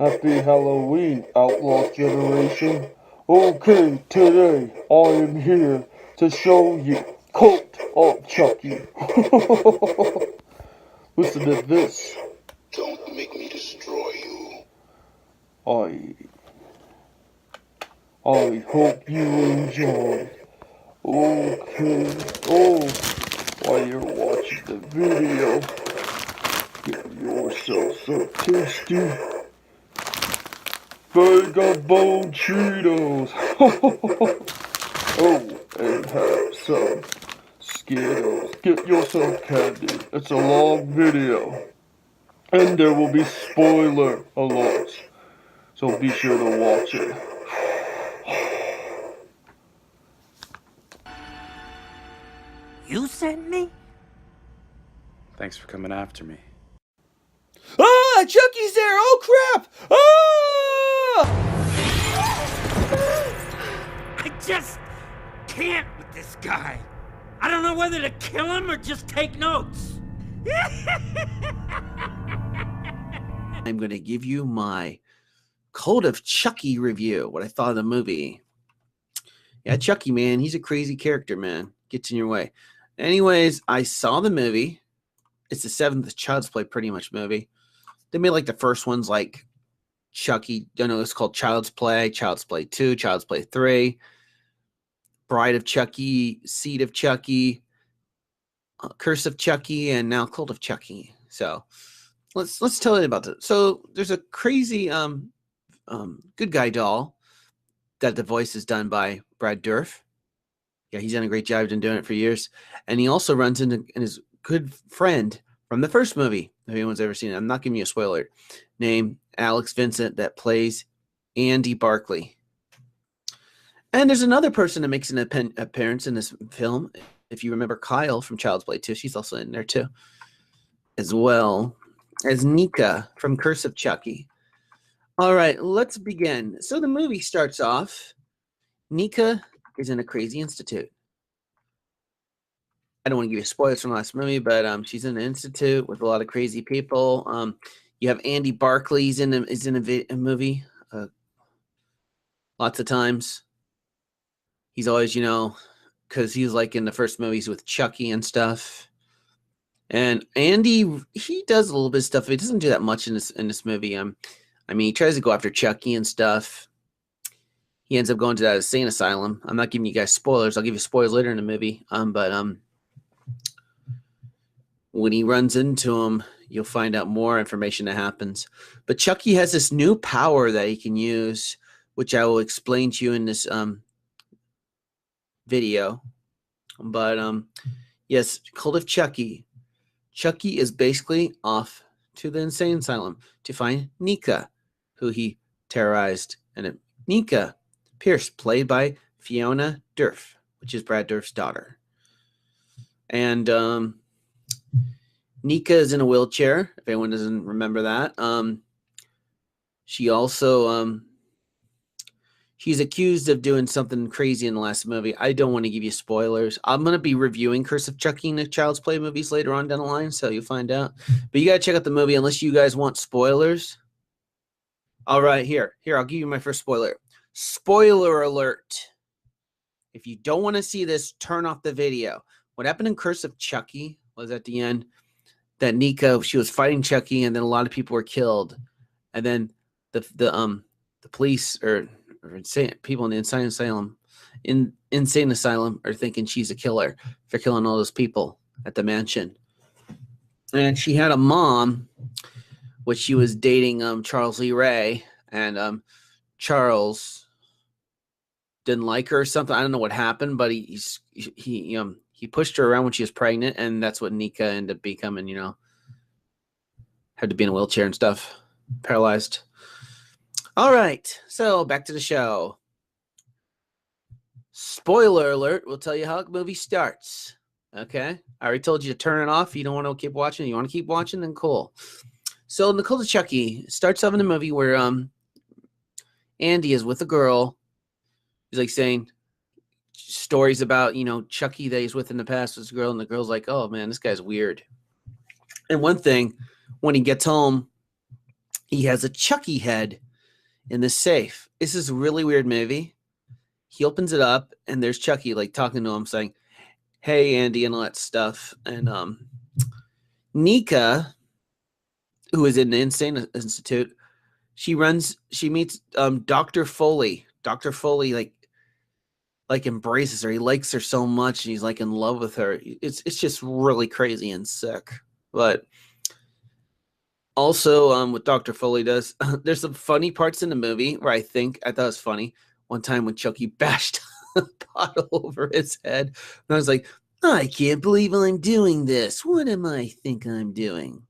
Happy Halloween, Outlaws Generation. Okay, today I am here to show you Cult of Chucky. Listen to this. Don't make me destroy you. I I hope you enjoy. Okay. Oh, while you're watching the video, get yourself some tasty Vagabond Cheetos. Oh, and have some Skittles. Get yourself candy. It's a long video. And there will be spoiler alerts. So be sure to watch it. You sent me? Thanks for coming after me. Ah! Chucky's there! Oh crap! Ah! I just can't with this guy. I don't know whether to kill him or just take notes. I'm going to give you my Cult of Chucky review, what I thought of the movie. Yeah, Chucky, man, he's a crazy character, man. Gets in your way. Anyways, I saw the movie. It's the seventh Child's Play pretty much movie. They made like the first ones like Chucky. I know it's called Child's Play 2, Child's Play 3, Bride of Chucky, Seed of Chucky, Curse of Chucky, and now Cult of Chucky. So let's tell you about it. So there's a crazy good guy doll that the voice is done by Brad Dourif. Yeah, he's done a great job. He's been doing it for years. And he also runs into his good friend from the first movie, if anyone's ever seen it. I'm not giving you a spoiler. Named Alex Vincent that plays Andy Barkley. And there's another person that makes an appearance in this film. If you remember Kyle from Child's Play 2, she's also in there too. As well as Nika from Curse of Chucky. All right, let's begin. So the movie starts off. Nika is in a crazy institute. I don't want to give you spoilers from the last movie, but she's in an institute with a lot of crazy people. You have Andy Barkley. He's in a movie lots of times. He's always, because he's like in the first movies with Chucky and stuff. And Andy, he does a little bit of stuff. He doesn't do that much in this movie. He tries to go after Chucky and stuff. He ends up going to that insane asylum. I'm not giving you guys spoilers. I'll give you spoilers later in the movie. But when he runs into him, you'll find out more information that happens. But Chucky has this new power that he can use, which I will explain to you in this video. But yes, Cult of Chucky. Chucky is basically off to the insane asylum to find Nika, who he terrorized. And Nika Pierce, played by Fiona Dourif, which is Brad Dourif's daughter. And Nika is in a wheelchair, if anyone doesn't remember that. She also she's accused of doing something crazy in the last movie. I don't want to give you spoilers. I'm going to be reviewing Curse of Chucky and the Child's Play movies later on down the line, so you'll find out. But you got to check out the movie unless you guys want spoilers. All right, here, I'll give you my first spoiler. Spoiler alert. If you don't want to see this, turn off the video. What happened in Curse of Chucky was at the end that Nika, she was fighting Chucky, and then a lot of people were killed. And then the police or insane people in the insane asylum are thinking she's a killer for killing all those people at the mansion. And she had a mom, which she was dating Charles Lee Ray, and Charles didn't like her or something. I don't know what happened, but he pushed her around when she was pregnant, and that's what Nika ended up becoming, had to be in a wheelchair and stuff, paralyzed. All right, so back to the show. Spoiler alert, we'll tell you how the movie starts. Okay? I already told you to turn it off. You don't want to keep watching. You want to keep watching? Then cool. So in the Cult of Chucky starts off in a movie where Andy is with a girl. He's like saying stories about, Chucky that he's with in the past was a girl, and the girl's like, oh man, this guy's weird. And one thing, when he gets home, he has a Chucky head in the safe. This is a really weird movie. He opens it up and there's Chucky like talking to him saying, "Hey Andy," and all that stuff. And Nika, who is in the insane institute, she meets Dr. Foley. Dr. Foley like embraces her. He likes her so much and he's like in love with her. It's just really crazy and sick. But also, what Dr. Foley does, there's some funny parts in the movie where I thought it was funny. One time when Chucky bashed a bottle over his head, and I was like, I can't believe I'm doing this. What am I think I'm doing?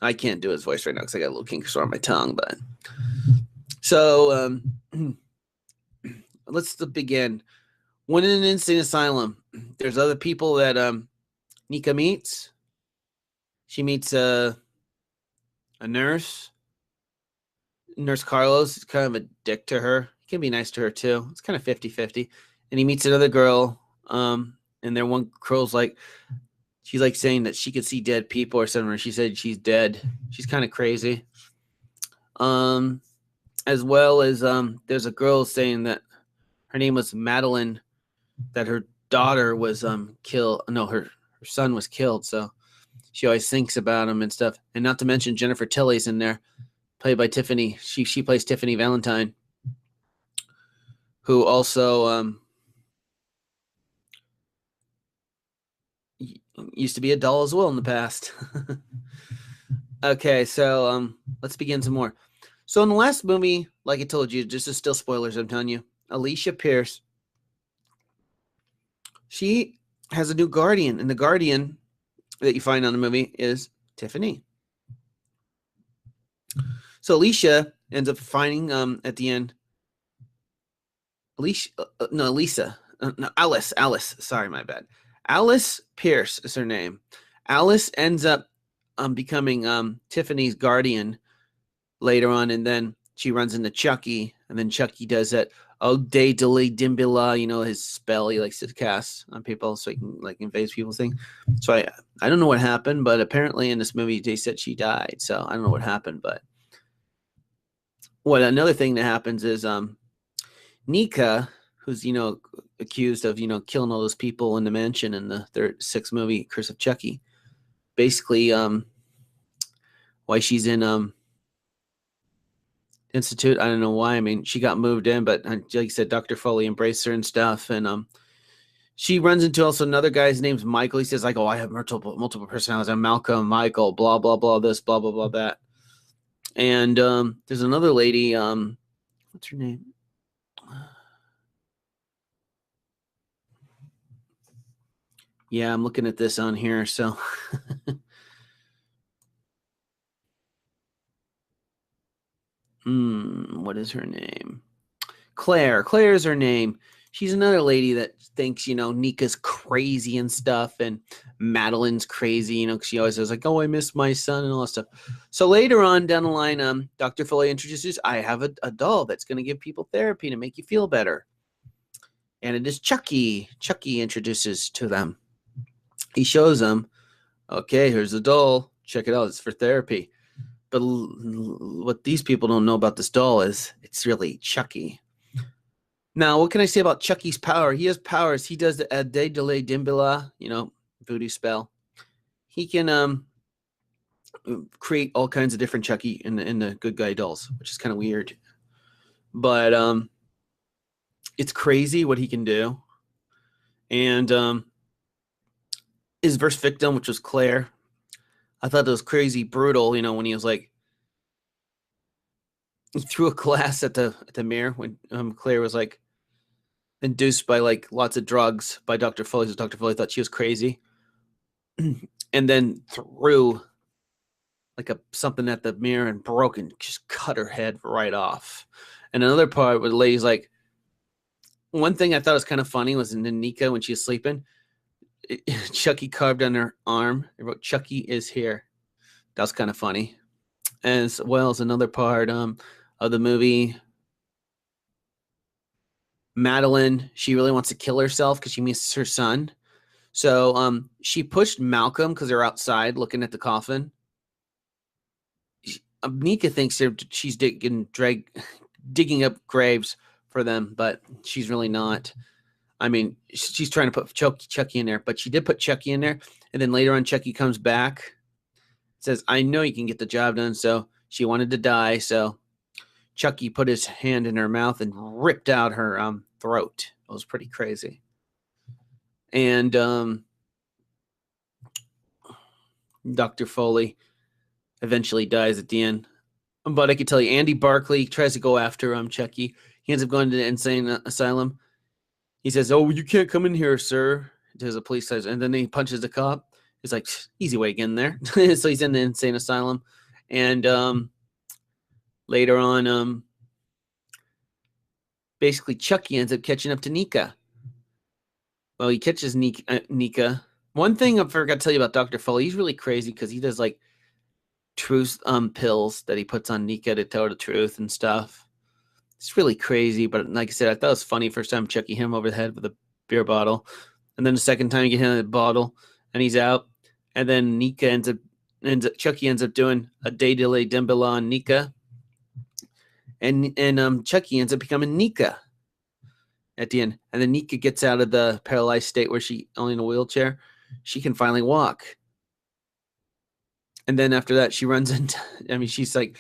I can't do his voice right now because I got a little kink sore on my tongue. But so let's begin. When in an insane asylum, there's other people that Nika meets. She meets a nurse. Nurse Carlos is kind of a dick to her. He can be nice to her too. It's kind of 50-50. And he meets another girl. And then one girl's like, she's like saying that she could see dead people or something. Or she said she's dead. She's kind of crazy. As well as there's a girl saying that her name was Madeline, that her daughter was killed. No, her son was killed. So she always thinks about him and stuff. And not to mention Jennifer Tilly's in there, played by Tiffany. She plays Tiffany Valentine, who also used to be a doll as well in the past. Okay, so let's begin some more. So in the last movie, like I told you, just is still spoilers, I'm telling you, Alicia Pierce, she has a new guardian, and the guardian that you find on the movie is Tiffany. So Alicia ends up finding at the end Alice. Sorry, my bad. Alice Pierce is her name. Alice ends up becoming Tiffany's guardian later on, and then she runs into Chucky, and then Chucky does that day delay dimbila, his spell he likes to cast on people so he can like invade people's thing. So I don't know what happened, but apparently in this movie they said she died. So I don't know what happened, but another thing that happens is Nika, who's accused of killing all those people in the mansion in the sixth movie, Curse of Chucky, basically why she's in institute, I don't know why. I mean, she got moved in, but like you said, Dr. Foley embraced her and stuff, and she runs into also another guy. His name's Michael. He says like, "Oh, I have multiple personalities. I'm Malcolm, Michael, blah blah blah, this, blah blah blah, that." And there's another lady. What's her name? Yeah, I'm looking at this on here. So, what is her name? Claire. Claire's her name. She's another lady that thinks, Nika's crazy and stuff, and Madeline's crazy, because she always says like, "Oh, I miss my son," and all that stuff. So later on down the line, Dr. Foley introduces, I have a doll that's going to give people therapy to make you feel better. And it is Chucky. Chucky introduces to them. He shows them, okay, here's the doll. Check it out. It's for therapy. But what these people don't know about this doll is it's really Chucky. Now, what can I say about Chucky's power? He has powers. He does the Ade Delay Dimbala, voodoo spell. He can create all kinds of different Chucky in the good guy dolls, which is kind of weird. But it's crazy what he can do. And his first victim, which was Claire, I thought it was crazy brutal, when he was like, he threw a glass at the mirror when Claire was like induced by like lots of drugs by Dr. Foley. So Dr. Foley thought she was crazy, and then threw like something at the mirror and broke and just cut her head right off. And another part where the lady's like, one thing I thought was kind of funny was in Nika when she was sleeping, Chucky carved on her arm. It wrote, "Chucky is here." That was kind of funny. As well as another part of the movie, Madeline, she really wants to kill herself because she misses her son. So she pushed Malcolm because they're outside looking at the coffin. Nika thinks she's digging up graves for them, but she's really not. I mean, she's trying to put Chucky in there, but she did put Chucky in there. And then later on, Chucky comes back, says, I know you can get the job done. So she wanted to die. So Chucky put his hand in her mouth and ripped out her throat. It was pretty crazy. And Dr. Foley eventually dies at the end. But I can tell you, Andy Barclay tries to go after Chucky. He ends up going to the insane asylum. He says, oh, you can't come in here, sir. To the police says, and then he punches the cop. It's like, easy way to get in there. So he's in the insane asylum. And later on, basically Chucky ends up catching up to Nika. Well, he catches Nika. One thing I forgot to tell you about Dr. Foley, he's really crazy because he does like truth pills that he puts on Nika to tell her the truth and stuff. It's really crazy, but like I said, I thought it was funny first time Chucky hit him over the head with a beer bottle. And then the second time you get hit with a bottle and he's out. And then Chucky ends up doing a day delay Dimbala on Nika. And Chucky ends up becoming Nika at the end. And then Nika gets out of the paralyzed state where she only in a wheelchair. She can finally walk. And then after that, she runs into, she's like,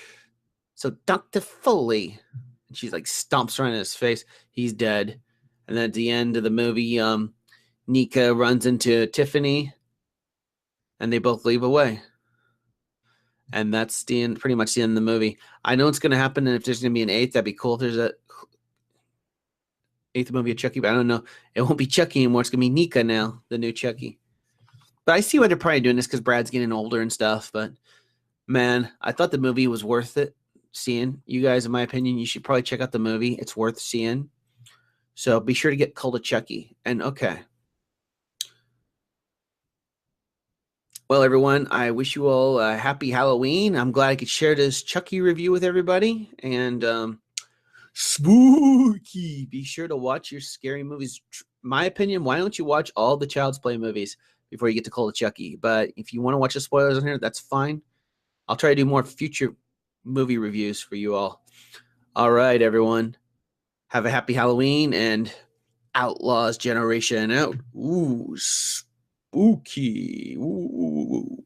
so Dr. Foley. And she's like stomps right in his face. He's dead. And then at the end of the movie, Nika runs into Tiffany and they both leave away. And that's the end, pretty much the end of the movie. I know it's going to happen. And if there's going to be an 8th, that'd be cool. If there's a 8th movie of Chucky, but I don't know. It won't be Chucky anymore. It's going to be Nika now, the new Chucky. But I see why they're probably doing this because Brad's getting older and stuff. But man, I thought the movie was worth it seeing. You guys, in my opinion, you should probably check out the movie. It's worth seeing. So be sure to get Cult of Chucky. And okay. Well, everyone, I wish you all a happy Halloween. I'm glad I could share this Chucky review with everybody. And spooky. Be sure to watch your scary movies. My opinion, why don't you watch all the Child's Play movies before you get to Cult of Chucky? But if you want to watch the spoilers on here, that's fine. I'll try to do more future movie reviews for you all. All right, everyone. Have a happy Halloween and Outlaws Generation out. Ooh, spooky. Ooh.